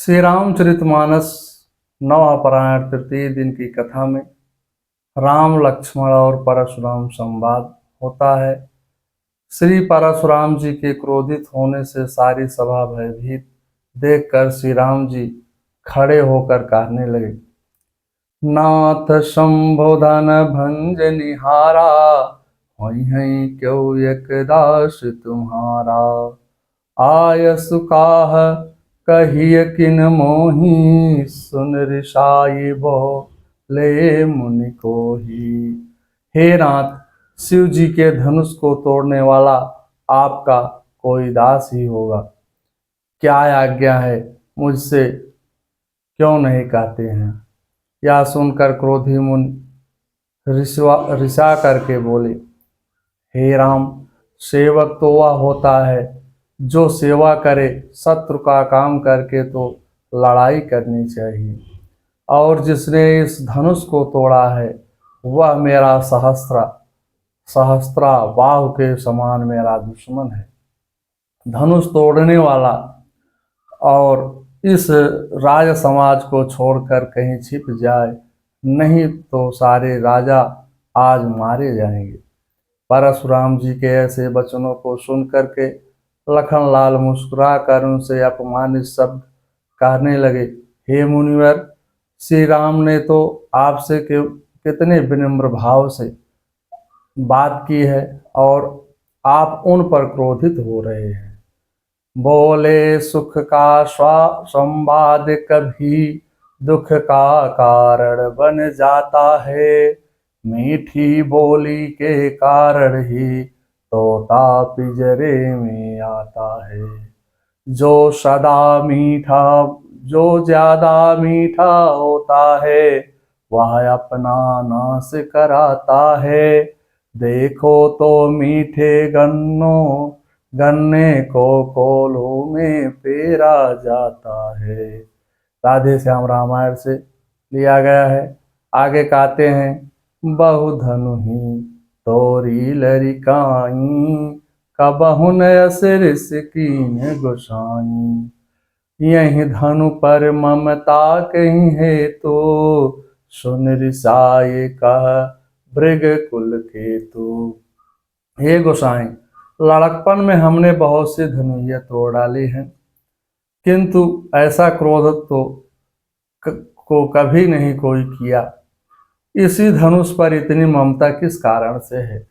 श्री रामचरितमानस नवअपरायण तृतीय दिन की कथा में राम लक्ष्मण और परशुराम संवाद होता है। श्री परशुराम जी के क्रोधित होने से सारी सभा भयभीत देखकर श्री राम जी खड़े होकर कहने लगे, नाथ संबोधन भंज निहारा, होई हई क्यों एक दास तुम्हारा। आय सुकाह कहिय किन मोही, सुन रिसाई ले मुनि को ही। हे नाथ, शिव जी के धनुष को तोड़ने वाला आपका कोई दास ही होगा। क्या आज्ञा है, मुझसे क्यों नहीं कहते हैं। यह सुनकर क्रोधी मुनि रिसा करके बोले, हे राम, सेवक तो वह होता है जो सेवा करे, शत्रु का काम करके तो लड़ाई करनी चाहिए। और जिसने इस धनुष को तोड़ा है वह मेरा सहस्त्रा बाहु के समान मेरा दुश्मन है। धनुष तोड़ने वाला और इस राज समाज को छोड़कर कहीं छिप जाए, नहीं तो सारे राजा आज मारे जाएंगे। परशुराम जी के ऐसे वचनों को सुन करके लखनलाल मुस्कुरा कर उनसे अपमानित शब्द कहने लगे, हे मुनिवर, श्री राम ने तो आपसे कितने विनम्र भाव से बात की है और आप उन पर क्रोधित हो रहे हैं। बोले सुख का संवाद कभी दुख का कारण बन जाता है। मीठी बोली के कारण ही तोता पिंजरे में आता है। जो सदा मीठा जो ज्यादा मीठा होता है वह अपना नाश कराता है। देखो तो मीठे गन्ने को कोलों में पेरा जाता है। राधे श्याम रामायण से लिया गया है। आगे कहते हैं, बहु धनु ही तोरी लरिकाई, कबहु न सिरिस कीन गोसाई। यही धनु पर ममता कही है तो, सुन रिसाए कह भृग कुल केतु। हे गोसाई, लड़कपन में हमने बहुत सी धनुइयां तोड़ डाली हैं, किंतु ऐसा क्रोध तो को कभी नहीं कोई किया। इसी धनुष पर इतनी ममता किस कारण से है।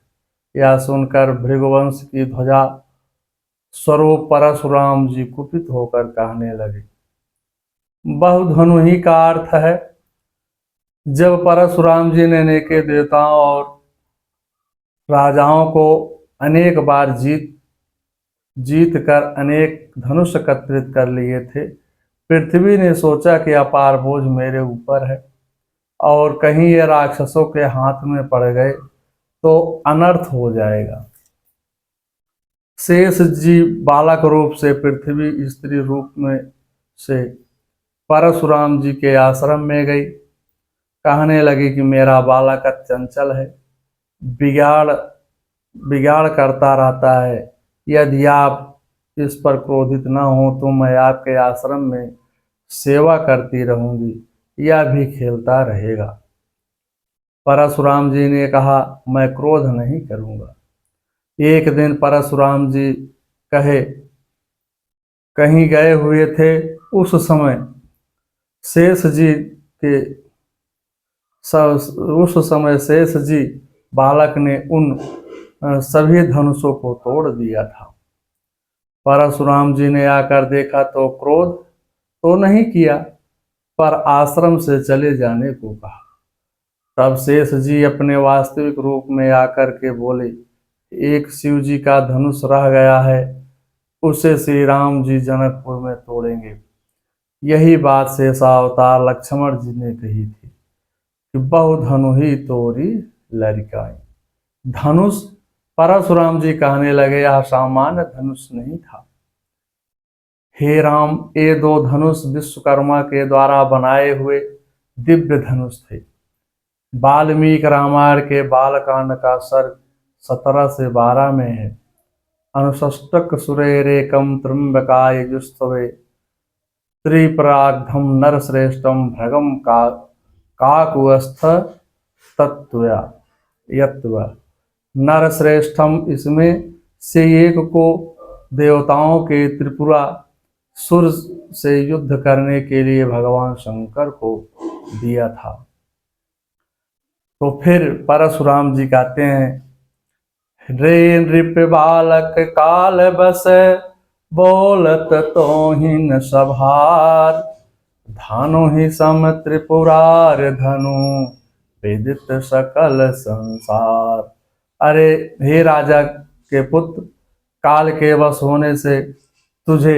यह सुनकर भृगुवंश की ध्वजा स्वरूप परशुराम जी कुपित होकर कहने लगे। बहुधनु ही का अर्थ है, जब परशुराम जी ने अनेके देवताओं और राजाओं को अनेक बार जीत कर अनेक धनुष एकत्रित कर लिए थे, पृथ्वी ने सोचा कि अपार बोझ मेरे ऊपर है और कहीं ये राक्षसों के हाथ में पड़ गए तो अनर्थ हो जाएगा। शेष जी बालक रूप से पृथ्वी स्त्री रूप में से परशुराम जी के आश्रम में गई। कहने लगी कि मेरा बालक चंचल है, बिगाड़ बिगाड़ करता रहता है। यदि आप इस पर क्रोधित न हो तो मैं आपके आश्रम में सेवा करती रहूंगी, यह भी खेलता रहेगा। परशुराम जी ने कहा, मैं क्रोध नहीं करूंगा। एक दिन परशुराम जी कहीं गए हुए थे। उस समय शेष जी के उस समय शेष जी बालक ने उन सभी धनुषों को तोड़ दिया था। परशुराम जी ने आकर देखा तो क्रोध तो नहीं किया, पर आश्रम से चले जाने को कहा। तब शेष जी अपने वास्तविक रूप में आकर के बोले, एक शिव जी का धनुष रह गया है, उसे श्री राम जी जनकपुर में तोड़ेंगे। यही बात शेषावतार लक्ष्मण जी ने कही थी कि बहु धनु ही तोरी लरिकाई। धनुष, परशुराम जी कहने लगे, यह सामान्य धनुष नहीं था। हे राम, ये दो धनुष विश्वकर्मा के द्वारा बनाए हुए दिव्य धनुष थे। वाल्मीकि रामायण के बालकांड का सर्ग 17 से 12 में है। अनुष्टक सुरेरेकम त्र्यंबकाय जुस्तवे त्रिपराग्धम नरश्रेष्ठम भृगम का काकुस्थ तत्वया यत्व। नरश्रेष्ठम, इसमें से एक को देवताओं के त्रिपुरा सुर से युद्ध करने के लिए भगवान शंकर को दिया था। तो फिर परशुराम जी कहते हैं, रे नृप बालक काल बस बोलत तोहिन सभार, धनु ही सम त्रिपुरार धनु विदित सकल संसार। अरे हे राजा के पुत्र, काल के वश होने से तुझे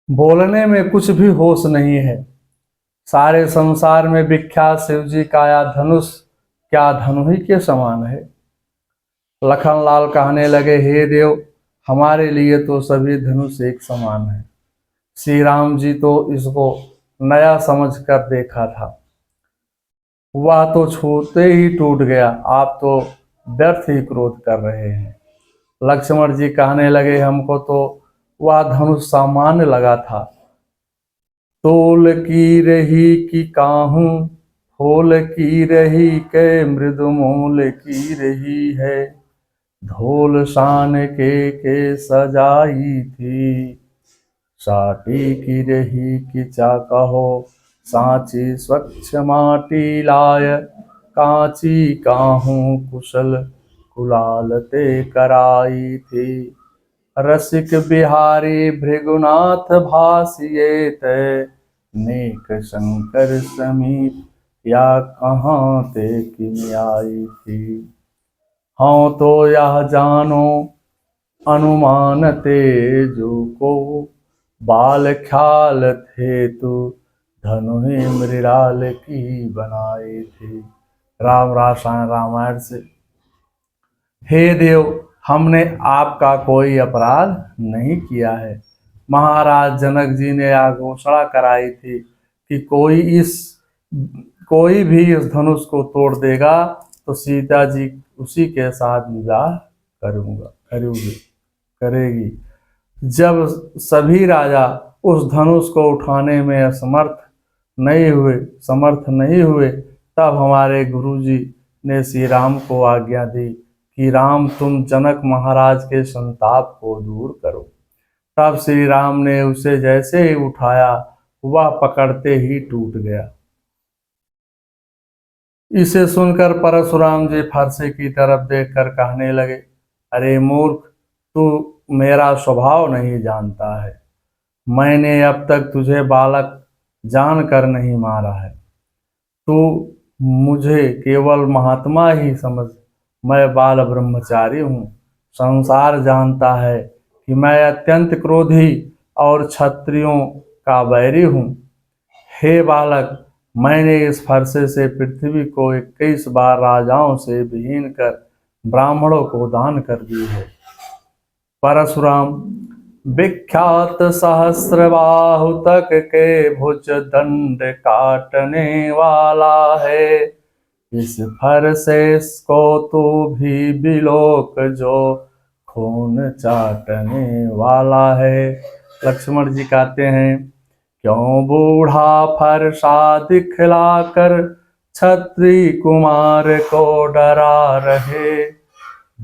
बोलने में कुछ भी होश नहीं है। सारे संसार में विख्यात शिव जी का यह धनुष क्या धनु ही के समान है। लखनलाल कहने लगे, हे देव, हमारे लिए तो सभी धनुष एक समान है। श्री राम जी तो इसको नया समझ कर देखा था, वह तो छूते ही टूट गया, आप तो व्यर्थ ही क्रोध कर रहे हैं। लक्ष्मण जी कहने लगे, हमको तो वह धनुष सामान्य लगा था। तोल की रही कि काहू, फूल की रही के मृदु मूल की रही है, धोल शान के सजाई थी, साटी की रही कि चा कहो, सांची स्वच्छ माटी लाय, कांची काहू कुशल कुलाल ते कराई थी, रसिक बिहारी भृगुनाथ भासिये ते, नेक शंकर समीप या कहाँ ते किमियाई थी। हाँ तो यह जानो अनुमान तेजु को, बाल ख्याल थे तू धनु ही मृणाल की बनाई थी। राम रामायण से। हे देव, हमने आपका कोई अपराध नहीं किया है। महाराज जनक जी ने यह घोषणा कराई थी कि कोई भी इस धनुष को तोड़ देगा तो सीता जी उसी के साथ विवाह करेगी। जब सभी राजा उस धनुष को उठाने में समर्थ नहीं हुए, तब हमारे गुरुजी ने श्री राम को आज्ञा दी कि राम, तुम जनक महाराज के संताप को दूर करो। तब श्री राम ने उसे जैसे ही उठाया, वह पकड़ते ही टूट गया। इसे सुनकर परशुराम जी फरसे की तरफ देखकर कहने लगे, अरे मूर्ख, तू मेरा स्वभाव नहीं जानता है। मैंने अब तक तुझे बालक जानकर नहीं मारा है। तू मुझे केवल महात्मा ही समझ। मैं बाल ब्रह्मचारी हूँ। संसार जानता है कि मैं अत्यंत क्रोधी और क्षत्रियों का बैरी हूँ। हे बालक, मैंने इस फरसे से पृथ्वी को 21 बार राजाओं से विहीन कर ब्राह्मणों को दान कर दी है। परशुराम विख्यात सहस्रबाहु तक के भुज दंड काटने वाला है। इस फरसे को तू भी बिलोक जो खून चाटने वाला है। लक्ष्मण जी कहते हैं, क्यों बूढ़ा फरसा दिखलाकर छत्री कुमार को डरा रहे।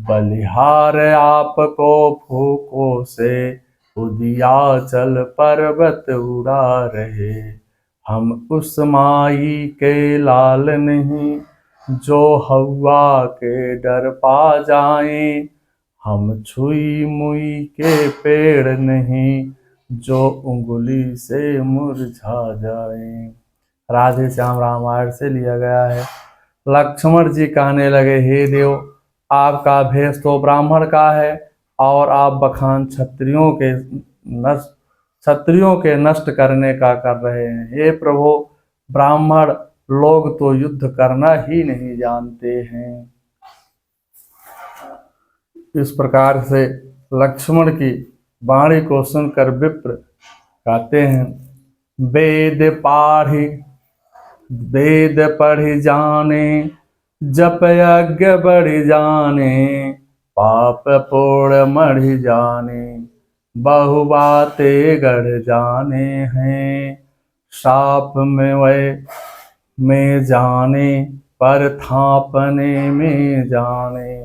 बलिहार आपको फूकों से उदियाचल पर्वत उड़ा रहे। हम उस माई के लाल नहीं जो हवा के डर पा जाएं। हम छुई मुई के पेड़ नहीं जो उंगली से मुरझा जाएं। राधे श्याम रामायण से लिया गया है। लक्ष्मण जी कहने लगे, हे देव, आपका भेष तो ब्राह्मण का है और आप बखान क्षत्रियों के नष्ट करने का कर रहे हैं। हे प्रभु, ब्राह्मण लोग तो युद्ध करना ही नहीं जानते हैं। इस प्रकार से लक्ष्मण की वाणी को सुनकर विप्र कहते हैं, वेद पढ़ी जाने, जप यज्ञ बढ़ी जाने, पाप पूर्ण मढ़ी जाने। बहु बातें गढ़ जाने हैं, साप में वह में जाने, पर थापने में जाने,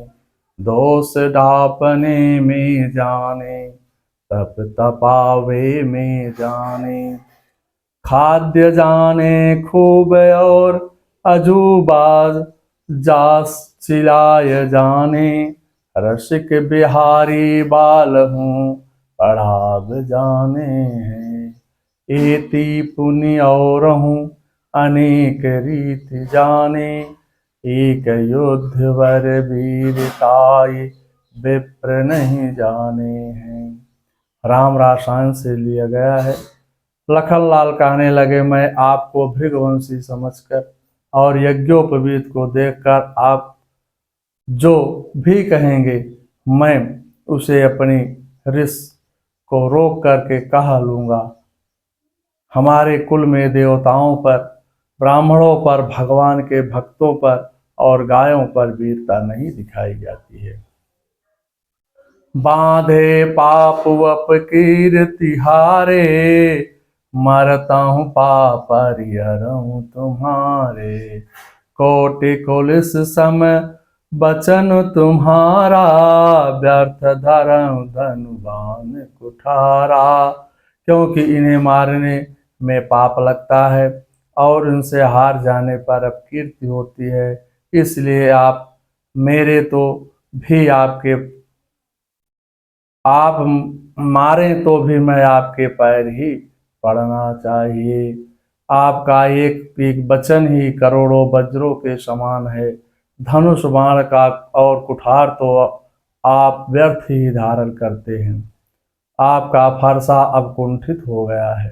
दोष डापने में जाने, तप तपावे में जाने। खाद्य जाने खूब और अजूबाज जास चिलाय जाने, रसिक बिहारी बाल हूँ पढ़ाव जाने हैं। एति पुनि और हूँ अनेक रीत जाने, एक युद्ध वर वीरताई विप्र नहीं जाने हैं। राम रासायन से लिया गया है। लखनलाल कहने लगे, मैं आपको भृगवंशी समझकर और यज्ञोपवीत को देखकर आप जो भी कहेंगे मैं उसे अपनी रिस को रोक करके कह लूँगा। हमारे कुल में देवताओं पर, ब्राह्मणों पर, भगवान के भक्तों पर और गायों पर वीरता नहीं दिखाई जाती है। बांधे पाप वप कीर्ति हारे, मरता हूँ पापरियरहूँ तुम्हारे। कोटि कुलिस सम बचन तुम्हारा, व्यर्थ धर्म धनुबान कुठारा। क्योंकि इन्हें मारने में पाप लगता है और इनसे हार जाने पर अपकीर्ति होती है, इसलिए आप मेरे तो भी आप मारें तो भी मैं आपके पैर ही पड़ना चाहिए। आपका एक एक वचन ही करोड़ों वज्रों के समान है। धनुष बाण का और कुठार तो आप व्यर्थ ही धारण करते हैं। आपका फरसा अब कुंठित हो गया है।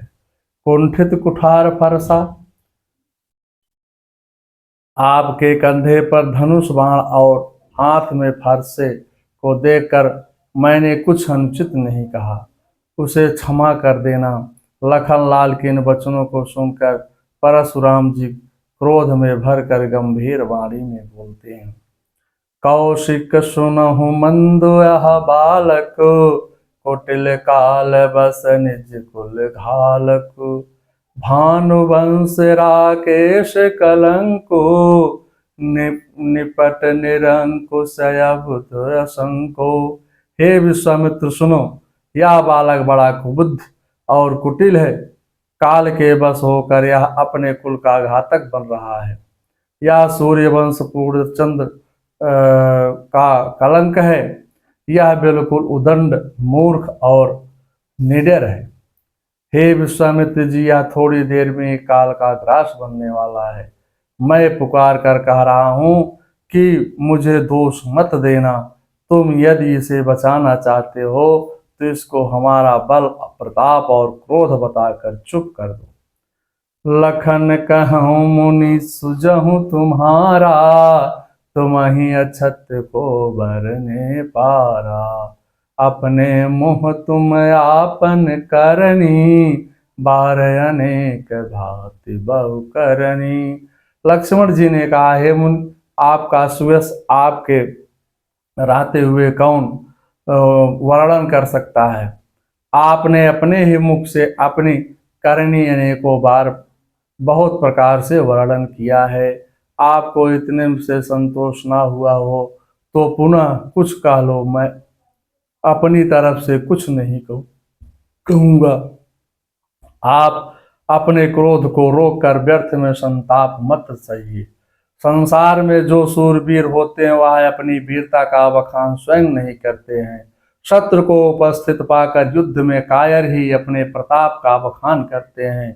कुंठित कुठार फरसा। आपके कंधे पर धनुष बाण और हाथ में फरसे को देखकर मैंने कुछ अनुचित नहीं कहा, उसे क्षमा कर देना। लखनलाल के इन वचनों को सुनकर परशुराम जी क्रोध में भरकर गंभीर वाणी में बोलते हैं। कौशिक सुनहु मंद यह बालक, कुटिल काल बस निज कुल घालक। भानुवंश राकेश कलंको, निपट निरंकुश अभुत असंको। हे विश्वामित्र सुनो, यह बालक बड़ा कुबुद्ध और कुटिल है। काल के बस होकर यह अपने कुल का घातक बन रहा है। यह सूर्यवंश पूर्णचंद्र का कलंक है। यह बिल्कुल उदंड, मूर्ख और निडर है। हे विश्वामित्र जी, यह थोड़ी देर में काल का ग्रास बनने वाला है। मैं पुकार कर कह रहा हूँ कि मुझे दोष मत देना। तुम यदि इसे बचाना चाहते हो तो इसको हमारा बल, प्रताप और क्रोध बताकर चुप कर दो। लखन कहूँ मुनि सुजहूँ तुम्हारा, तुम ही अछत को बरने पारा। अपने मुँह तुम आपन करनी, बारह अनेक भांति बहु करनी। लक्ष्मण जी ने कहा, हे मुनि, आपका सुयश आपके रहते हुए कौन वर्णन कर सकता है। आपने अपने ही मुख से अपनी करनी अनेकों बार बहुत प्रकार से वर्णन किया है। आपको इतने से संतोष ना हुआ हो तो पुनः कुछ कह लो, मैं अपनी तरफ से कुछ नहीं कहूँगा। आप अपने क्रोध को रोक कर व्यर्थ में संताप मत सहिए। संसार में जो सूरवीर होते हैं वह अपनी वीरता का बखान स्वयं नहीं करते हैं। शत्रु को उपस्थित पाकर युद्ध में कायर ही अपने प्रताप का बखान करते हैं।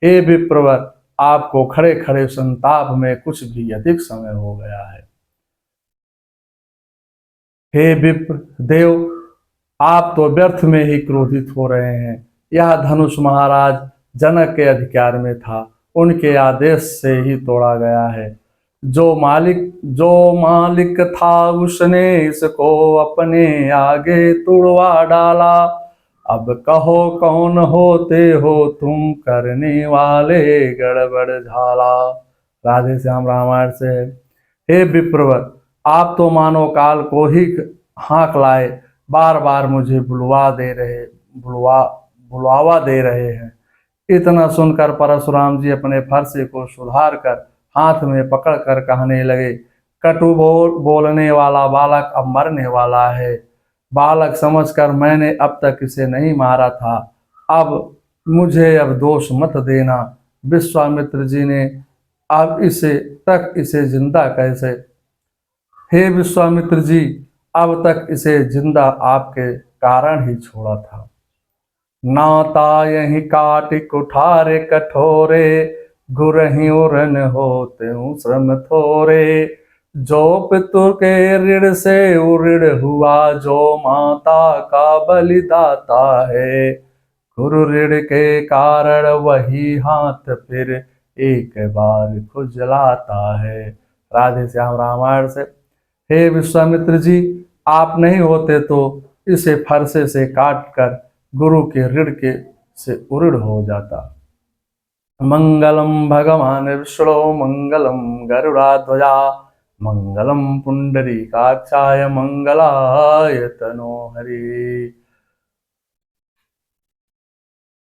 हे विप्रवर, आपको खड़े खड़े संताप में कुछ भी अधिक समय हो गया है। हे विप्र देव, आप तो व्यर्थ में ही क्रोधित हो रहे हैं। यह धनुष महाराज जनक के अधिकार में था, उनके आदेश से ही तोड़ा गया है। जो मालिक था उसने इसको अपने आगे तुड़वा डाला। अब कहो कौन होते हो तुम, करने वाले गड़बड़ झाला। राधे श्याम रामायण से है। हे विप्रवर, आप तो मानो काल को ही हाँक लाए, बार बार मुझे बुलवा दे रहे बुलावा दे रहे हैं। इतना सुनकर परशुराम जी अपने फरसे को सुधार कर हाथ में पकड़कर कहने लगे, कटु बोलने वाला बालक अब मरने वाला है। बालक समझकर मैंने अब तक इसे नहीं मारा था, अब मुझे अब दोष मत देना। विश्वामित्र जी ने अब इसे जिंदा कैसे, हे विश्वामित्र जी, अब तक इसे जिंदा आपके कारण ही छोड़ा था। नाता यही काट कुठारे कठोरे, गुरहि उरन होते श्रम थोरे। जो पितु के ऋण से उऋण हुआ, जो माता का बलिदाता है। गुरु ऋण के कारण वही हाथ फिर एक बार खुजलाता है। राधे श्याम रामायण से। हे विश्वामित्र जी, आप नहीं होते तो इसे फरसे से काट कर गुरु के ऋण के से उऋण हो जाता। मंगलम भगवान विष्णु मंगलम गरुड़ाध्वजा, मंगलम पुंडरीकाक्षाय मंगलाय तनो हरि।